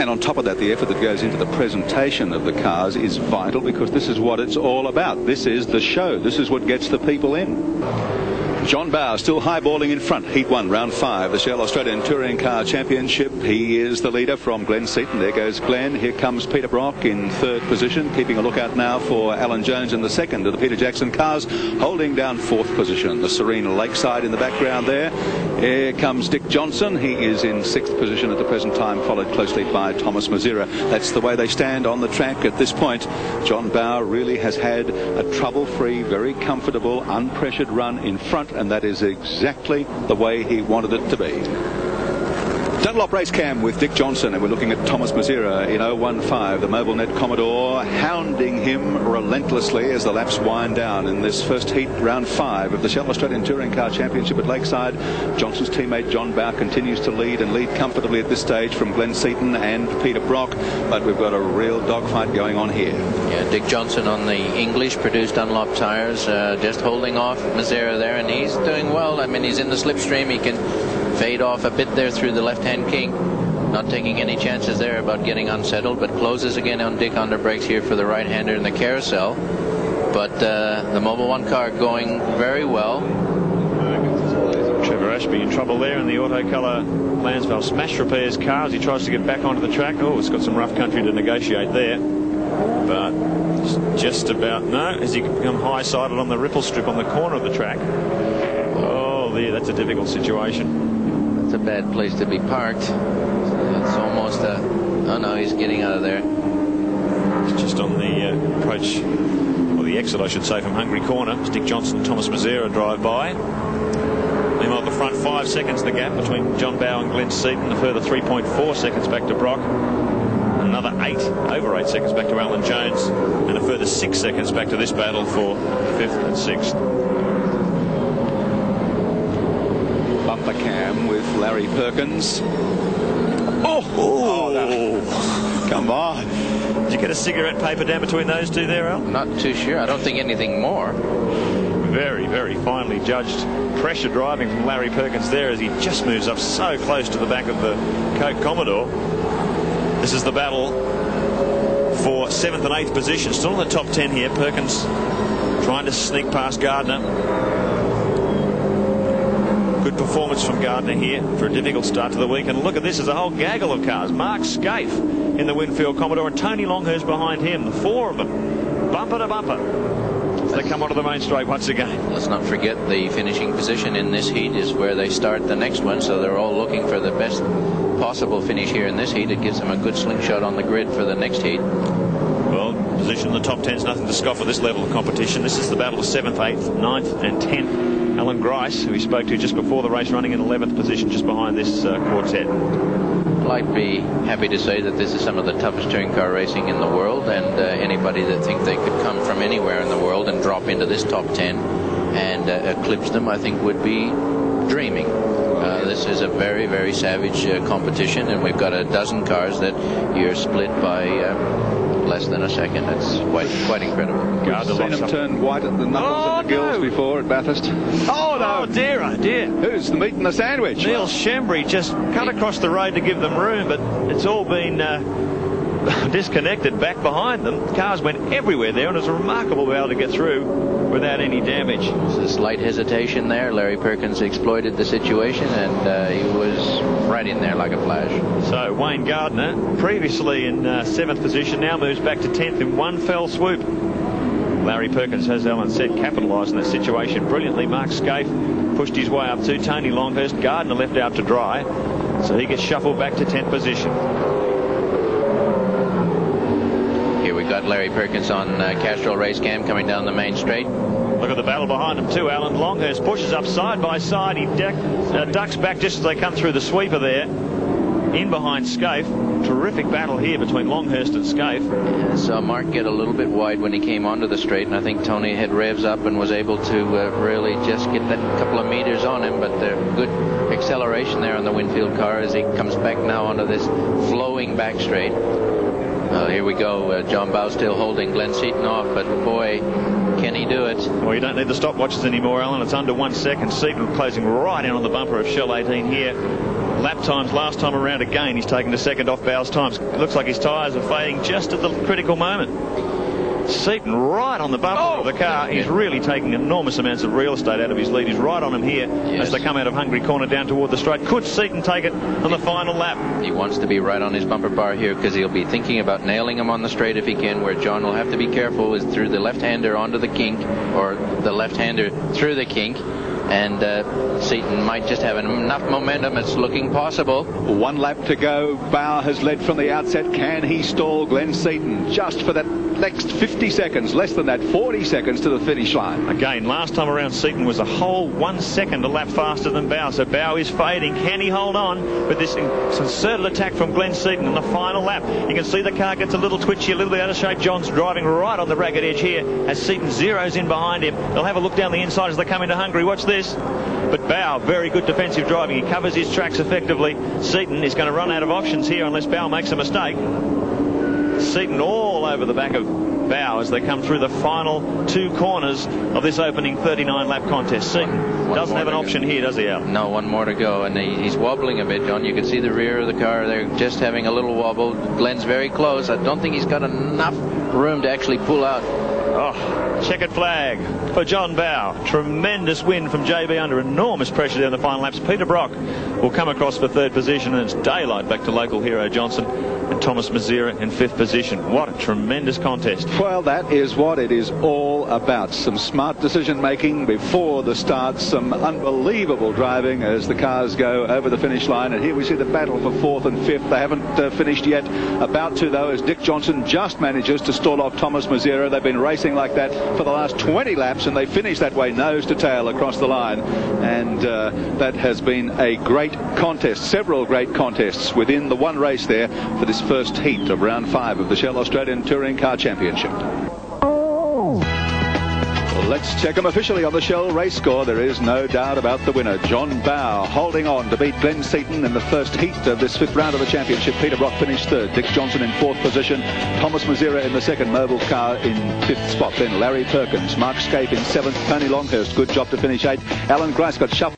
And on top of that, the effort that goes into the presentation of the cars is vital, because this is what it's all about. This is the show. This is what gets the people in. John Bowe still highballing in front. Heat 1, round 5, the Shell Australian Touring Car Championship. He is the leader from Glenn Seaton. There goes Glenn. Here comes Peter Brock in 3rd position, keeping a lookout now for Alan Jones in the 2nd of the Peter Jackson cars, holding down 4th position. The serene Lakeside in the background there. Here comes Dick Johnson. He is in 6th position at the present time, followed closely by Thomas Mazira. That's the way they stand on the track at this point. John Bowe really has had a trouble-free, very comfortable, unpressured run in front, and that is exactly the way he wanted it to be. Dunlop race cam with Dick Johnson, and we're looking at Thomas Mazira in 015, the MobileNet Commodore, hounding him relentlessly as the laps wind down in this first heat, round 5 of the Shell Australian Touring Car Championship at Lakeside. Johnson's teammate John Bowe continues to lead, and lead comfortably at this stage from Glenn Seaton and Peter Brock, but we've got a real dogfight going on here. Yeah, Dick Johnson on the English-produced Dunlop tyres, just holding off Mazira there, and he's doing well. I mean, he's in the slipstream. He can fade off a bit there through the left-hand kink, not taking any chances there about getting unsettled, but closes again on Dick under brakes here for the right-hander in the carousel. But the Mobil 1 car going very well. Trevor Ashby in trouble there in the Autocolour Lansvale Smash Repairs car as he tries to get back onto the track. Oh, it's got some rough country to negotiate there, but just about as he can become high-sided on the ripple strip on the corner of the track. Oh, there, that's a difficult situation. It's a bad place to be parked. It's almost a... Oh no, he's getting out of there. It's just on the approach, or the exit I should say, from Hungry Corner. As Dick Johnson and Thomas Mazira drive by. Meanwhile at the front, 5 seconds the gap between John Bowe and Glenn Seaton. A further 3.4 seconds back to Brock. Another over 8 seconds back to Alan Jones. And a further 6 seconds back to this battle for 5th and 6th. Bumper cam with Larry Perkins. Oh, no. Come on. Did you get a cigarette paper down between those two there, Al? Not too sure. I don't think anything more. Very, very finely judged pressure driving from Larry Perkins there as he just moves up so close to the back of the Coke Commodore. This is the battle for 7th and 8th position. Still in the top 10 here. Perkins trying to sneak past Gardner. Good performance from Gardner here for a difficult start to the week. And look at this, there's a whole gaggle of cars. Mark Scaife in the Winfield Commodore and Tony Longhurst behind him. The 4 of them, bumper to bumper, as they come onto the main straight once again. Let's not forget the finishing position in this heat is where they start the next one, so they're all looking for the best possible finish here in this heat. It gives them a good slingshot on the grid for the next heat. Well, position in the top 10 is nothing to scoff at this level of competition. This is the battle of 7th, 8th, 9th and 10th. Alan Grice, who we spoke to just before the race, running in 11th position just behind this quartet. Well, I'd be happy to say that this is some of the toughest touring car racing in the world, and anybody that think they could come from anywhere in the world and drop into this top 10 and eclipse them, I think would be dreaming. This is a very, very savage competition, and we've got a dozen cars that you're split by less than a second. It's quite incredible. We've seen him turn white at the knuckles and the gills before at Bathurst. Oh no! Oh dear, oh dear. Who's the meat and the sandwich? Neil Shembry just cut across the road to give them room, but it's all been disconnected back behind them. Cars went everywhere there, and it was remarkable to be able to get through without any damage. There's a slight hesitation there. Larry Perkins exploited the situation, and he was right in there like a flash. So Wayne Gardner, previously in 7th position, now moves back to 10th in one fell swoop. Larry Perkins, as Alan said, capitalised on that situation brilliantly. Mark Scaife pushed his way up to Tony Longhurst. Gardner left out to dry, so he gets shuffled back to 10th position. Here we've got Larry Perkins on Castrol race cam coming down the main straight. Look at the battle behind him too. Alan Longhurst pushes up side by side. He ducks back just as they come through the sweeper there. In behind Scaife. Terrific battle here between Longhurst and Scaife. Yeah, so Mark get a little bit wide when he came onto the straight, and I think Tony had revs up and was able to really just get that couple of meters on him, but good acceleration there on the Winfield car as he comes back now onto this flowing back straight. Here we go. John Bowe still holding Glenn Seaton off, but boy, can he do it. Well, you don't need the stopwatches anymore, Alan. It's under 1 second. Seaton closing right in on the bumper of Shell 18 here. lap times last time around. Again, he's taken a second off Bow's times. It looks like his tyres are fading just at the critical moment. Seaton right on the bumper of the car. He's really taking enormous amounts of real estate out of his lead. He's right on him here as they come out of Hungry Corner down toward the straight. Could Seaton take it on the final lap? He wants to be right on his bumper bar here because he'll be thinking about nailing him on the straight if he can. Where John will have to be careful is through the left-hander onto the kink, or the left-hander through the kink. And Seaton might just have enough momentum. It's looking possible. 1 lap to go. Bow has led from the outset. Can he stall Glenn Seaton just for that next 50 seconds? Less than that, 40 seconds to the finish line. Again, last time around, Seaton was a whole 1 second a lap faster than Bow. So Bow is fading. Can he hold on with this concerted attack from Glenn Seaton in the final lap? You can see the car gets a little twitchy, a little bit out of shape. John's driving right on the ragged edge here as Seaton zeroes in behind him. They'll have a look down the inside as they come into Hungary. Watch this. But Bow, very good defensive driving. He covers his tracks effectively. Seaton is going to run out of options here unless Bow makes a mistake. Seaton all over the back of Bow as they come through the final 2 corners of this opening 39-lap contest. Seaton doesn't have an option here, does he, Al? No, 1 more to go, and he's wobbling a bit, John. You can see the rear of the car. They're just having a little wobble. Glenn's very close. I don't think he's got enough room to actually pull out. Oh, checkered flag for John Bow. Tremendous win from JB under enormous pressure there in the final laps. Peter Brock will come across for 3rd position, and it's daylight back to local hero Johnson and Thomas Mazera in 5th position. What a tremendous contest. Well, that is what it is all about. Some smart decision making before the start, some unbelievable driving as the cars go over the finish line, and here we see the battle for 4th and 5th. They haven't finished yet. About to, though, as Dick Johnson just manages to stall off Thomas Mazera. They've been racing like that for the last 20 laps, and they finish that way, nose to tail across the line, and that has been a great contest. Several great contests within the one race there for this first heat of round 5 of the Shell Australian Touring Car Championship. Let's check them officially on the Shell race score. There is no doubt about the winner. John Bow holding on to beat Glenn Seaton in the first heat of this 5th round of the championship. Peter Brock finished 3rd. Dick Johnson in 4th position. Thomas Mazera in the 2nd. Mobile car in 5th spot. Then Larry Perkins. Mark Scape in 7th. Tony Longhurst, good job to finish 8th. Alan Grice got shuffled.